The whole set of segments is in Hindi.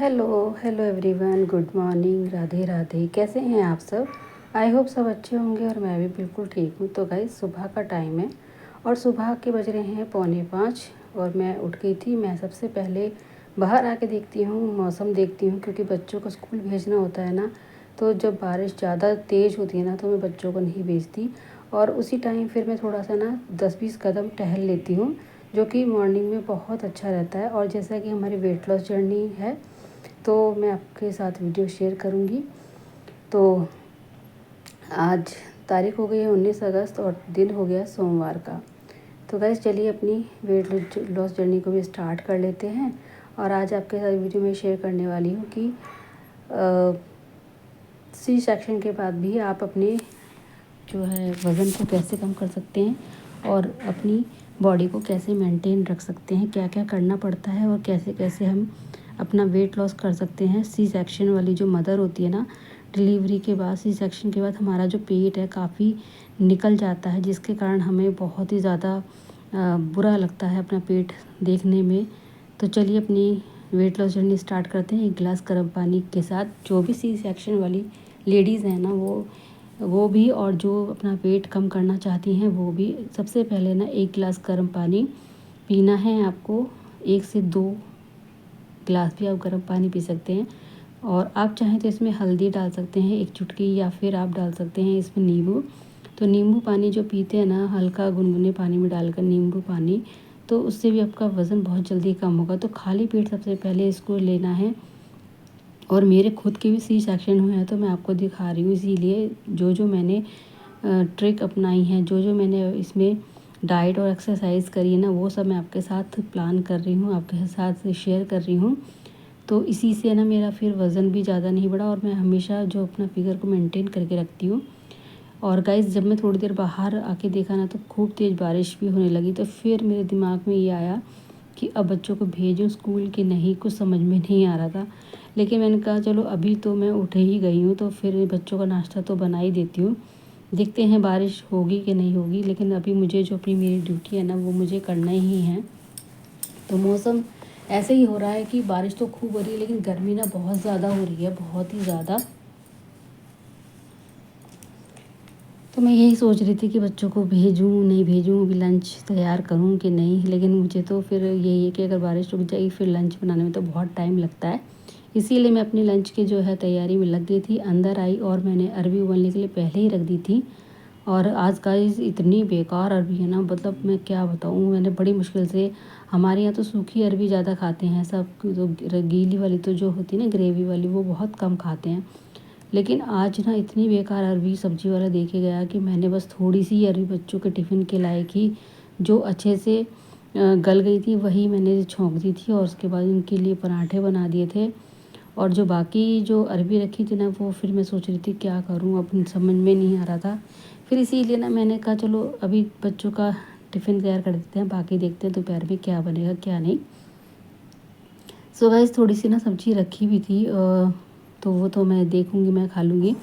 Hello hello everyone, good morning, Radhe Radhe. कैसे हैं आप सब? आई होप सब अच्छे होंगे और मैं भी बिल्कुल ठीक हूँ। तो गाइस, सुबह का टाइम है और सुबह के बज रहे हैं 4:45 और मैं उठ गई थी। मैं सबसे पहले बाहर आके देखती हूँ, मौसम देखती हूँ, क्योंकि बच्चों को स्कूल भेजना होता है ना। तो जब बारिश ज़्यादा तेज़ होती है ना तो मैं बच्चों को नहीं भेजती और उसी टाइम फिर मैं थोड़ा सा ना 10-20 कदम टहल लेती हूँ, जो कि मॉर्निंग में बहुत अच्छा रहता है। और जैसा कि हमारी वेट लॉस जर्नी है तो मैं आपके साथ वीडियो शेयर करूंगी। तो आज तारीख हो गई है 19 अगस्त और दिन हो गया सोमवार का। तो गैस, चलिए अपनी वेट लॉस जर्नी को भी स्टार्ट कर लेते हैं। और आज आपके साथ वीडियो में शेयर करने वाली हूँ कि सी सेक्शन के बाद भी आप अपने जो है वज़न को कैसे कम कर सकते हैं और अपनी बॉडी को कैसे मेंटेन रख सकते हैं, क्या क्या करना पड़ता है और कैसे कैसे हम अपना वेट लॉस कर सकते हैं। सी सेक्शन वाली जो मदर होती है ना, डिलीवरी के बाद, सी सेक्शन के बाद हमारा जो पेट है काफ़ी निकल जाता है, जिसके कारण हमें बहुत ही ज़्यादा बुरा लगता है अपना पेट देखने में। तो चलिए अपनी वेट लॉस जर्नी स्टार्ट करते हैं एक गिलास गर्म पानी के साथ। जो भी सी सेक्शन वाली लेडीज़ हैं ना, वो भी, और जो अपना वेट कम करना चाहती हैं वो भी, सबसे पहले ना 1 गिलास गर्म पानी पीना है आपको। 1 से 2 गिलास भी आप गर्म पानी पी सकते हैं। और आप चाहें तो इसमें हल्दी डाल सकते हैं 1 चुटकी, या फिर आप डाल सकते हैं इसमें नींबू। तो नींबू पानी जो पीते हैं ना, हल्का गुनगुने पानी में डालकर नींबू पानी, तो उससे भी आपका वज़न बहुत जल्दी कम होगा। तो खाली पेट सबसे पहले इसको लेना है। और मेरे खुद के भी सी सेक्शन हुए हैं तो मैं आपको दिखा रही हूँ, इसीलिए जो जो मैंने ट्रिक अपनाई हैं, जो जो मैंने इसमें डाइट और एक्सरसाइज करी है ना, वो सब मैं आपके साथ प्लान कर रही हूँ, आपके साथ शेयर कर रही हूँ। तो इसी से ना मेरा फिर वज़न भी ज़्यादा नहीं बढ़ा और मैं हमेशा जो अपना फिगर को मेंटेन करके रखती हूँ। और गाइस, जब मैं थोड़ी देर बाहर आके देखा ना तो खूब तेज़ बारिश भी होने लगी। तो फिर मेरे दिमाग में ये आया कि अब बच्चों को भेजूँ स्कूल कि नहीं, कुछ समझ में नहीं आ रहा था। लेकिन मैंने कहा चलो अभी तो मैं उठ ही गई हूँ तो फिर बच्चों का नाश्ता तो बना ही देती हूँ। देखते हैं बारिश होगी कि नहीं होगी, लेकिन अभी मुझे जो अपनी मेरी ड्यूटी है ना वो मुझे करना ही है। तो मौसम ऐसे ही हो रहा है कि बारिश तो खूब हो रही है लेकिन गर्मी ना बहुत ज़्यादा हो रही है, बहुत ही ज़्यादा। तो मैं यही सोच रही थी कि बच्चों को भेजूँ नहीं भेजूँ, अभी लंच तैयार करूँ कि नहीं। लेकिन मुझे तो फिर यही है कि अगर बारिश रुक जाएगी फिर लंच बनाने में तो बहुत टाइम लगता है। इसीलिए मैं अपनी लंच की जो है तैयारी में लग गई थी। अंदर आई और मैंने अरबी उबलने के लिए पहले ही रख दी थी। और आज गाइस इतनी बेकार अरबी है ना, मतलब मैं क्या बताऊँ, मैंने बड़ी मुश्किल से, हमारे यहाँ तो सूखी अरबी ज़्यादा खाते हैं सब, तो गीली वाली तो जो होती है ना ग्रेवी वाली, वो बहुत कम खाते हैं। लेकिन आज ना इतनी बेकार अरबी सब्ज़ी वाला दे के गया कि मैंने बस थोड़ी सी अरबी बच्चों के टिफ़िन के लायक ही, जो अच्छे से गल गई थी, वही मैंने छोंक दी थी। और उसके बाद इनके लिए पराठे बना दिए थे। और जो बाकी जो अरबी रखी थी ना, वो फिर मैं सोच रही थी क्या करूँ, अब समझ में नहीं आ रहा था। फिर इसीलिए ना मैंने कहा चलो अभी बच्चों का टिफ़िन तैयार कर देते हैं, बाकी देखते हैं दोपहर में क्या बनेगा क्या नहीं। सो गाइस, थोड़ी सी ना सब्ज़ी रखी भी थी, तो वो तो मैं देखूँगी, मैं खा लूँगी।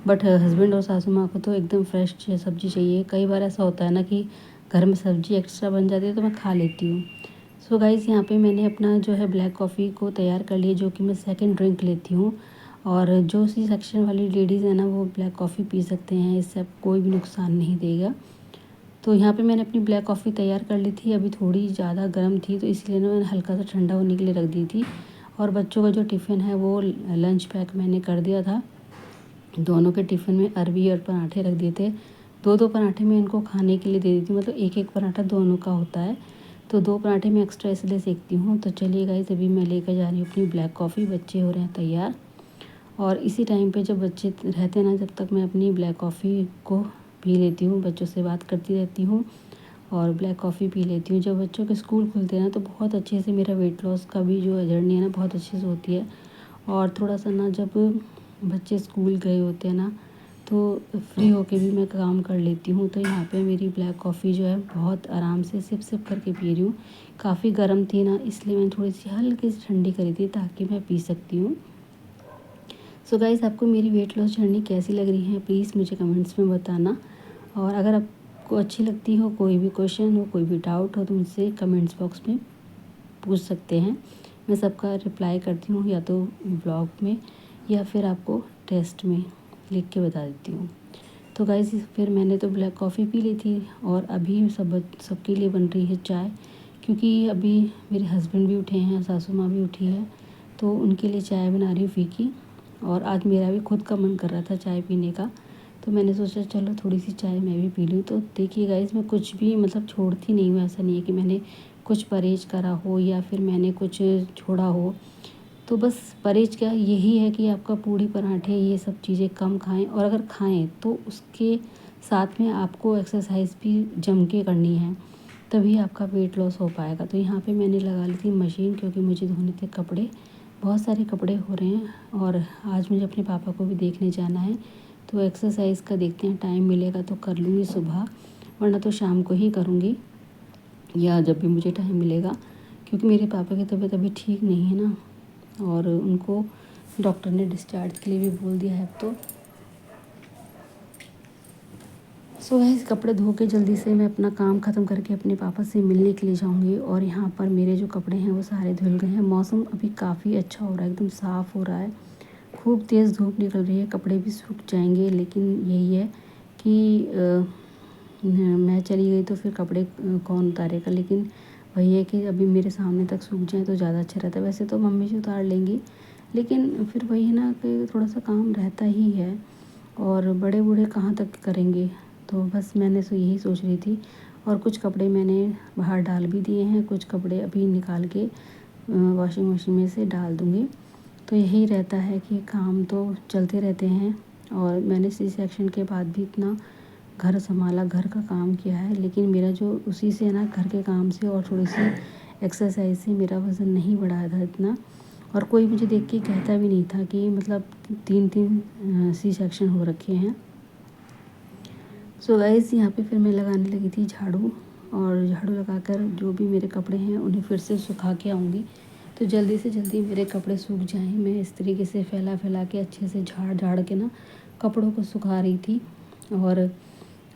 बट हस्बैंड और सासू माँ को तो एकदम फ्रेश सब्ज़ी चाहिए। कई बार ऐसा होता है ना कि घर में सब्ज़ी एक्स्ट्रा बन जाती है तो मैं खा लेती हूँ। सो गाइस, यहाँ पे मैंने अपना जो है ब्लैक कॉफ़ी को तैयार कर लिया, जो कि मैं सेकंड ड्रिंक लेती हूँ। और जो सी सेक्शन वाली लेडीज़ है ना, वो ब्लैक कॉफ़ी पी सकते हैं, इससे कोई भी नुकसान नहीं देगा। तो यहाँ पे मैंने अपनी ब्लैक कॉफ़ी तैयार कर ली थी। अभी थोड़ी ज़्यादा गर्म थी तो इसलिए ना मैंने हल्का सा ठंडा होने के लिए रख दी थी। और बच्चों का जो टिफ़िन है वो लंच पैक मैंने कर दिया था। दोनों के टिफ़िन में अरबी और पराठे रख दिए थे। 2-2 पराठे मैं इनको खाने के लिए दे देती हूँ, मतलब 1-1 पराठा दोनों का होता है। तो 2 पराठे मैं एक्स्ट्रा इसलिए सेकती हूँ। तो चलिए गाइस, अभी मैं लेकर जा रही हूँ अपनी ब्लैक कॉफ़ी। बच्चे हो रहे हैं तैयार। और इसी टाइम पे जब बच्चे रहते हैं ना, जब तक मैं अपनी ब्लैक कॉफ़ी को पी लेती हूँ, बच्चों से बात करती रहती हूँ और ब्लैक कॉफ़ी पी लेती हूँ। जब बच्चों के स्कूल खुलते हैं ना तो बहुत अच्छे से मेरा वेट लॉस का भी जो जर्नी है ना बहुत अच्छे से होती है। और थोड़ा सा ना, जब बच्चे स्कूल गए होते हैं ना तो फ्री होके भी मैं काम कर लेती हूँ। तो यहाँ पे मेरी ब्लैक कॉफ़ी जो है बहुत आराम से सिप सिप करके पी रही हूँ। काफ़ी गर्म थी ना, इसलिए मैंने थोड़ी सी हल्की सी ठंडी करी थी ताकि मैं पी सकती हूँ। सो गाइस, आपको मेरी वेट लॉस जर्नी कैसी लग रही है प्लीज़ मुझे कमेंट्स में बताना। और अगर आपको अच्छी लगती हो, कोई भी क्वेश्चन हो, कोई भी डाउट हो, तो मुझसे कमेंट्स बॉक्स में पूछ सकते हैं। मैं सबका रिप्लाई करती हूँ, या तो ब्लॉग में या फिर आपको टेस्ट में लिख के बता देती हूँ। तो गाइस फिर मैंने तो ब्लैक कॉफ़ी पी ली थी और अभी सबके लिए बन रही है चाय, क्योंकि अभी मेरे हस्बैंड भी उठे हैं, सासू माँ भी उठी है, तो उनके लिए चाय बना रही हूँ फीकी। और आज मेरा भी खुद का मन कर रहा था चाय पीने का, तो मैंने सोचा चलो थोड़ी सी चाय मैं भी पी लूँ। तो देखिए गाइस मैं कुछ भी मतलब छोड़ती नहीं हूँ, ऐसा नहीं है कि मैंने कुछ परहेज करा हो या फिर मैंने कुछ छोड़ा हो। तो बस परहेज क्या यही है कि आपका पूड़ी पराठे ये सब चीज़ें कम खाएं, और अगर खाएं तो उसके साथ में आपको एक्सरसाइज भी जम के करनी है, तभी आपका वेट लॉस हो पाएगा। तो यहाँ पे मैंने लगा ली थी मशीन, क्योंकि मुझे धोने थे कपड़े, बहुत सारे कपड़े हो रहे हैं और आज मुझे अपने पापा को भी देखने जाना है। तो एक्सरसाइज का देखते हैं, टाइम मिलेगा तो कर लूँगी सुबह, वरना तो शाम को ही करूँगी या जब भी मुझे टाइम मिलेगा, क्योंकि मेरे पापा की तबीयत अभी ठीक नहीं है ना, और उनको डॉक्टर ने डिस्चार्ज के लिए भी बोल दिया है अब तो। सो वैसे कपड़े धो के जल्दी से मैं अपना काम ख़त्म करके अपने पापा से मिलने के लिए जाऊंगी। और यहाँ पर मेरे जो कपड़े हैं वो सारे धुल गए हैं। मौसम अभी काफ़ी अच्छा हो रहा है, एकदम साफ़ हो रहा है, खूब तेज़ धूप निकल रही है, कपड़े भी सूख जाएंगे। लेकिन यही है कि मैं चली गई तो फिर कपड़े कौन उतारेगा। लेकिन वही है कि अभी मेरे सामने तक सूख जाए तो ज़्यादा अच्छा रहता है। वैसे तो मम्मी जी उतार लेंगी, लेकिन फिर वही है ना कि थोड़ा सा काम रहता ही है, और बड़े बूढ़े कहाँ तक करेंगे। तो बस मैंने तो यही सोच रही थी। और कुछ कपड़े मैंने बाहर डाल भी दिए हैं, कुछ कपड़े अभी निकाल के वॉशिंग मशीन में से डाल दूँगी। तो यही रहता है कि काम तो चलते रहते हैं। और मैंने सी सेक्शन के बाद भी इतना घर संभाला, घर का काम किया है, लेकिन मेरा जो उसी से ना घर के काम से और थोड़ी सी एक्सरसाइज से मेरा वज़न नहीं बढ़ा था इतना। और कोई मुझे देख के कहता भी नहीं था कि मतलब 3 सी सेक्शन हो रखे हैं। सो गाइस यहाँ पे फिर मैं लगाने लगी थी झाड़ू, और झाड़ू लगाकर जो भी मेरे कपड़े हैं उन्हें फिर से सुखा के आऊँगी। तो जल्दी से जल्दी मेरे कपड़े सूख जाएं। मैं इस तरीके से फैला फैला के अच्छे से झाड़ झाड़ के ना कपड़ों को सुखा रही थी। और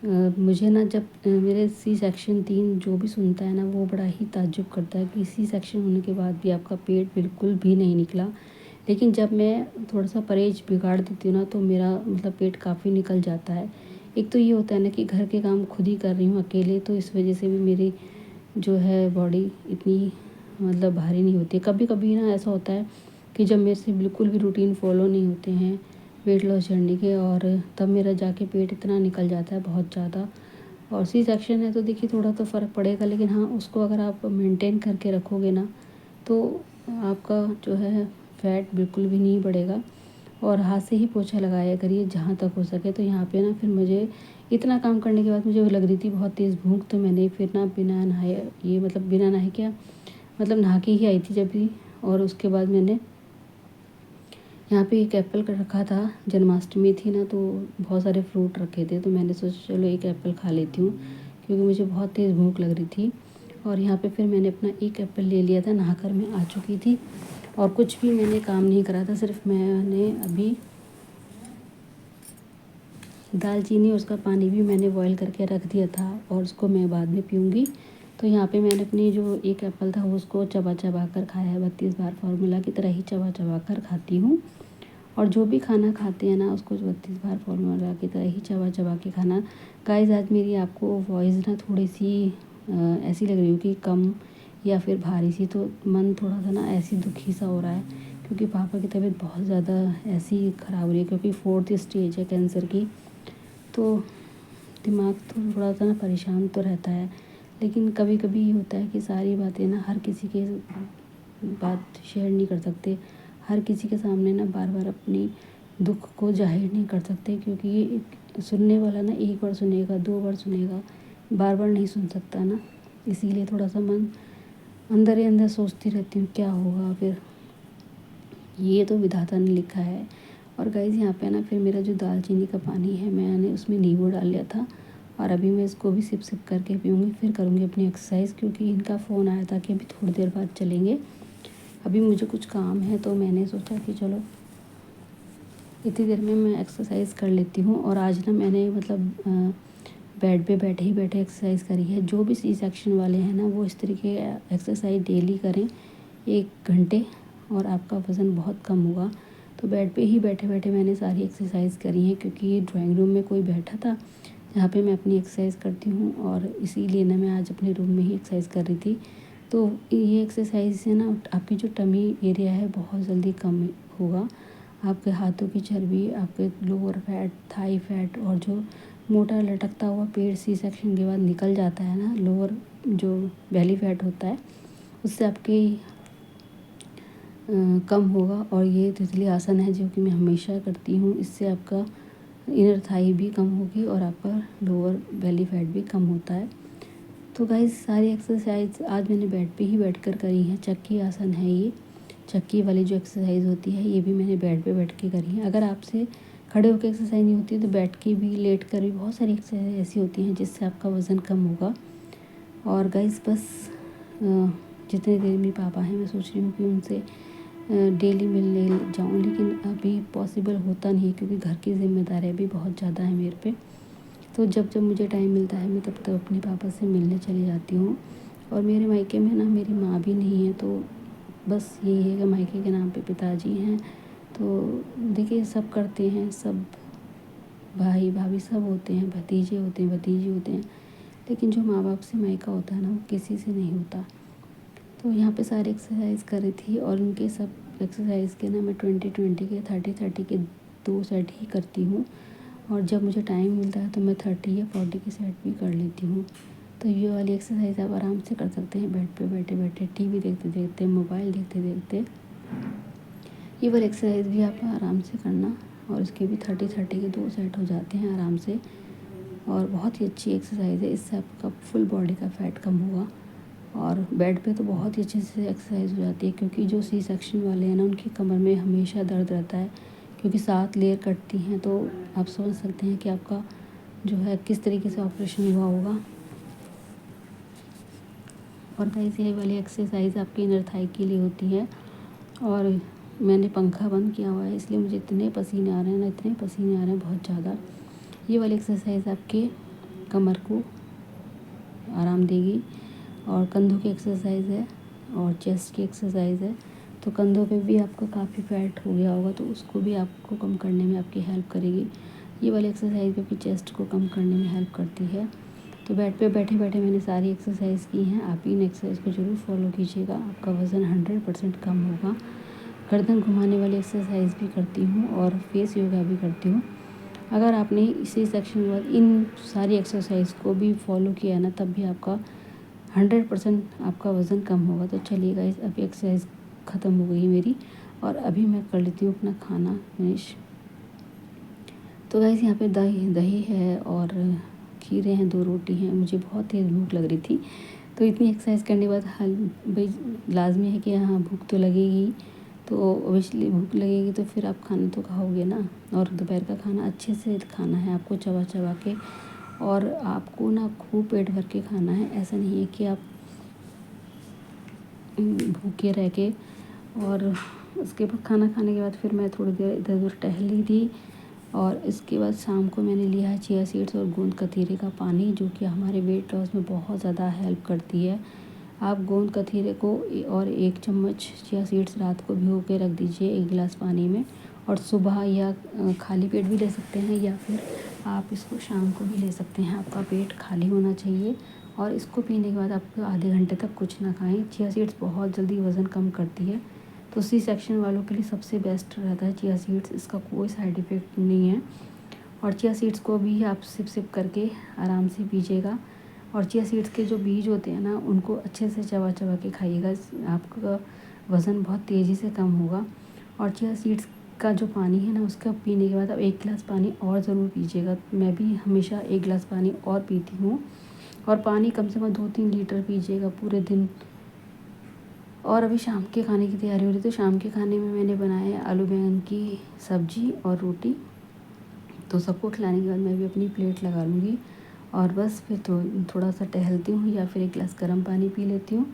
मुझे ना जब मेरे सी सेक्शन 3 जो भी सुनता है ना वो बड़ा ही ताज्जुब करता है कि सी सेक्शन होने के बाद भी आपका पेट बिल्कुल भी नहीं निकला। लेकिन जब मैं थोड़ा सा परहेज बिगाड़ देती हूँ ना तो मेरा मतलब पेट काफ़ी निकल जाता है। एक तो ये होता है ना कि घर के काम खुद ही कर रही हूँ अकेले, तो इस वजह से भी मेरी जो है बॉडी इतनी मतलब भारी नहीं होती। कभी कभी ना ऐसा होता है कि जब मेरे से बिल्कुल भी रूटीन फॉलो नहीं होते हैं वेट लॉस जर्नी के, और तब मेरा जाके पेट इतना निकल जाता है बहुत ज़्यादा। और सी सेक्शन है तो देखिए थोड़ा तो फ़र्क पड़ेगा, लेकिन हाँ उसको अगर आप मेंटेन करके रखोगे ना तो आपका जो है फैट बिल्कुल भी नहीं बढ़ेगा। और हाथ से ही पोछा लगाया करिए जहाँ तक हो सके। तो यहाँ पे ना फिर मुझे इतना काम करने के बाद मुझे लग रही थी बहुत तेज़ भूख, तो मैंने फिर ना बिना नहाए, ये मतलब बिना नहाए क्या मतलब नहा के ही आई थी जब भी। और उसके बाद मैंने यहाँ पे एक एप्पल का रखा था, जन्माष्टमी थी ना तो बहुत सारे फ्रूट रखे थे, तो मैंने सोचा चलो एक एप्पल खा लेती हूँ, क्योंकि मुझे बहुत तेज़ भूख लग रही थी। और यहाँ पे फिर मैंने अपना एक एप्पल ले लिया था, नहाकर मैं आ चुकी थी और कुछ भी मैंने काम नहीं करा था। सिर्फ मैंने अभी दालचीनी और उसका पानी भी मैंने बॉईल करके रख दिया था, और उसको मैं बाद में पीऊँगी। तो यहाँ पे मैंने अपनी जो एक एप्पल था उसको चबा चबा कर खाया है 32 बार, फार्मूला की तरह ही चबा चबा कर खाती हूँ। और जो भी खाना खाते हैं ना उसको 32 बार फार्मूला की तरह ही चबा चबा के खाना। गाइस आज मेरी आपको वॉइस ना थोड़ी सी ऐसी लग रही हो कि कम या फिर भारी सी, तो मन थोड़ा सा ना ऐसी दुखी सा हो रहा है, क्योंकि पापा की तबीयत बहुत ज़्यादा ऐसी ख़राब हो रही है, क्योंकि 4th स्टेज है कैंसर की। तो दिमाग तो थोड़ा सा ना परेशान तो रहता है। लेकिन कभी कभी ये होता है कि सारी बातें ना हर किसी के बात शेयर नहीं कर सकते, हर किसी के सामने ना बार बार अपनी दुख को जाहिर नहीं कर सकते, क्योंकि ये सुनने वाला ना एक बार सुनेगा, 2 बार सुनेगा, बार बार नहीं सुन सकता ना। इसीलिए थोड़ा सा मन अंदर ही अंदर सोचती रहती हूँ क्या होगा फिर, ये तो विधाता ने लिखा है। और गाइस यहाँ पे ना फिर मेरा जो दालचीनी का पानी है मैंने उसमें नींबू डाल लिया था, और अभी मैं इसको भी सिप सिप करके पीऊँगी, फिर करूँगी अपनी एक्सरसाइज, क्योंकि इनका फ़ोन आया था कि अभी थोड़ी देर बाद चलेंगे। अभी मुझे कुछ काम है तो मैंने सोचा कि चलो इतनी देर में मैं एक्सरसाइज कर लेती हूँ। और आज ना मैंने मतलब बेड पे बैठे ही बैठे एक्सरसाइज करी है। जो भी सी सेक्शन वाले हैं ना वो इस तरीके एक्सरसाइज डेली करें, 1 घंटे और आपका वज़न बहुत कम होगा। तो बेड पे ही बैठे बैठे मैंने सारी एक्सरसाइज करी हैं, क्योंकि ये ड्राइंग रूम में कोई बैठा था जहाँ पे मैं अपनी एक्सरसाइज करती हूँ, और इसीलिए ना मैं आज अपने रूम में ही एक्सरसाइज कर रही थी। तो ये एक्सरसाइज से ना आपकी जो टमी एरिया है बहुत जल्दी कम होगा। आपके हाथों की चर्बी, आपके लोअर फैट, थाई फैट, और जो मोटा लटकता हुआ पेट सी सेक्शन के बाद निकल जाता है ना, लोअर जो बेली फैट होता है, उससे आपकी कम होगा। और ये तितली आसन है जो कि मैं हमेशा करती हूँ, इससे आपका इनर थाई भी कम होगी और आपका लोअर बेली फैट भी कम होता है। तो गाइस सारी एक्सरसाइज आज मैंने बेड पे ही बैठकर करी है। चक्की आसन है ये, चक्की वाली जो एक्सरसाइज होती है ये भी मैंने बेड पे बैठ के करी है। अगर आपसे खड़े होकर एक्सरसाइज नहीं होती तो बैठ के भी, लेट कर भी बहुत सारी एक्सरसाइज ऐसी होती हैं जिससे आपका वज़न कम होगा। और गाइस बस जितने देर मेरे पापा हैं मैं सोच रही हूँ कि उनसे डेली मिलने जाऊँ, लेकिन अभी पॉसिबल होता नहीं है क्योंकि घर की ज़िम्मेदारियाँ भी बहुत ज़्यादा है मेरे पे। तो जब जब मुझे टाइम मिलता है मैं तब तब अपने पापा से मिलने चली जाती हूँ। और मेरे मायके में ना मेरी माँ भी नहीं है, तो बस यही है कि मायके के नाम पे पिताजी हैं। तो देखिए सब करते हैं, सब भाई भाभी सब होते हैं, भतीजे होते हैं, भतीजे होते हैं, लेकिन जो माँ बाप से मायका होता है ना वो किसी से नहीं होता। तो यहाँ पे सारी एक्सरसाइज कर रही थी, और उनके सब एक्सरसाइज के ना मैं 20-20 के 30-30 के 2 सेट ही करती हूँ। और जब मुझे टाइम मिलता है तो मैं 30 या 40 के सेट भी कर लेती हूँ। तो ये वाली एक्सरसाइज आप आराम से कर सकते हैं बेड पे बैठे बैठे, टीवी देखते देखते, मोबाइल देखते देखते। ये वाली एक्सरसाइज भी आप आराम से करना, और इसके भी 30-30 के 2 सेट हो जाते हैं आराम से। और बहुत ही अच्छी एक्सरसाइज है, इससे आपका फुल बॉडी का फैट कम होगा। और बेड पे तो बहुत ही अच्छे से एक्सरसाइज हो जाती है, क्योंकि जो सी सेक्शन वाले हैं ना उनकी कमर में हमेशा दर्द रहता है, क्योंकि 7 लेयर कटती हैं। तो आप समझ सकते हैं कि आपका जो है किस तरीके से ऑपरेशन हुआ होगा। और गाइस ये वाली एक्सरसाइज आपकी इनर थाई के लिए होती है। और मैंने पंखा बंद किया हुआ है इसलिए मुझे इतने पसीने आ रहे हैं ना, इतने पसीने आ रहे हैं बहुत ज़्यादा। ये वाली एक्सरसाइज आपके कमर को आराम देगी। और कंधों की एक्सरसाइज है और चेस्ट की एक्सरसाइज है। तो कंधों पे भी आपका काफ़ी फैट हो गया होगा, तो उसको भी आपको कम करने में आपकी हेल्प करेगी। ये वाली एक्सरसाइज भी आपकी चेस्ट को कम करने में हेल्प करती है। तो बेड पे बैठे बैठे मैंने सारी एक्सरसाइज की हैं। आप इन एक्सरसाइज को ज़रूर फॉलो कीजिएगा, आपका वज़न 100% कम होगा। गर्दन घुमाने वाली एक्सरसाइज भी करती हूँ और फेस योगा भी करती हूँ। अगर आपने इसी सेक्शन में इन सारी एक्सरसाइज को भी फॉलो किया ना, तब भी आपका 100% आपका वज़न कम होगा। तो चलिए गाइस अभी एक्सरसाइज ख़त्म हो गई मेरी, और अभी मैं कर लेती हूँ अपना खाना फिनिश। तो गाइस यहाँ पे दही दही है और खीरे हैं, 2 रोटी हैं। मुझे बहुत तेज़ भूख लग रही थी, तो इतनी एक्सरसाइज करने के बाद भाई लाजमी है कि हाँ भूख तो लगेगी। तो ऑब्वियसली भूख लगेगी तो फिर आप खाना तो खाओगे ना। और दोपहर का खाना अच्छे से खाना है आपको, चबा चबा के। और आपको ना खूब पेट भर के खाना है, ऐसा नहीं है कि आप भूखे रह के। और उसके बाद खाना खाने के बाद फिर मैं थोड़ी देर इधर उधर टहली थी। और इसके बाद शाम को मैंने लिया है चिया सीड्स और गोंद कतीरे का पानी, जो कि हमारे वेट लॉस में बहुत ज़्यादा हेल्प करती है। आप गोंद कतीरे को और 1 चम्मच चिया सीड्स रात को भिगो के रख दीजिए 1 गिलास पानी में, और सुबह या खाली पेट भी ले सकते हैं, या फिर आप इसको शाम को भी ले सकते हैं। आपका पेट खाली होना चाहिए, और इसको पीने के बाद आपको आधे घंटे तक कुछ ना खाएं। चिया सीड्स बहुत जल्दी वज़न कम करती है, तो सी सेक्शन वालों के लिए सबसे बेस्ट रहता है चिया सीड्स। इसका कोई साइड इफ़ेक्ट नहीं है। और चिया सीड्स को भी आप सिप सिप करके आराम से पीजिएगा। और चिया सीड्स के जो बीज होते हैं ना उनको अच्छे से चबा चबा के खाइएगा, आपका वज़न बहुत तेज़ी से कम होगा। और चिया सीड्स का जो पानी है ना उसका पीने के बाद आप 1 गिलास पानी और ज़रूर पीजिएगा। मैं भी हमेशा 1 गिलास पानी और पीती हूँ। और पानी कम से कम 2-3 लीटर पीजिएगा पूरे दिन। और अभी शाम के खाने की तैयारी हो रही है, तो शाम के खाने में मैंने बनाया है आलू बैंगन की सब्ज़ी और रोटी। तो सबको खिलाने के बाद मैं भी अपनी प्लेट लगा लूँगी, और बस फिर थोड़ा सा टहलती हूँ, या फिर 1 गिलास गर्म पानी पी लेती हूँ,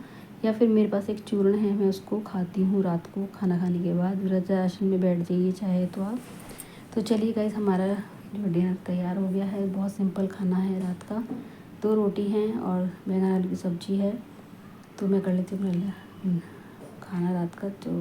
या फिर मेरे पास एक चूर्ण है मैं उसको खाती हूँ रात को खाना खाने के बाद। वृद्धाश्रम में बैठ जाइए चाहे तो आप। तो चलिए गाइस हमारा जो डिनर तैयार हो गया है। बहुत सिंपल खाना है रात का, 2 रोटी हैं और बैंगन आलू की सब्ज़ी है। तो मैं कर लेती हूँ अपना खाना रात का, तो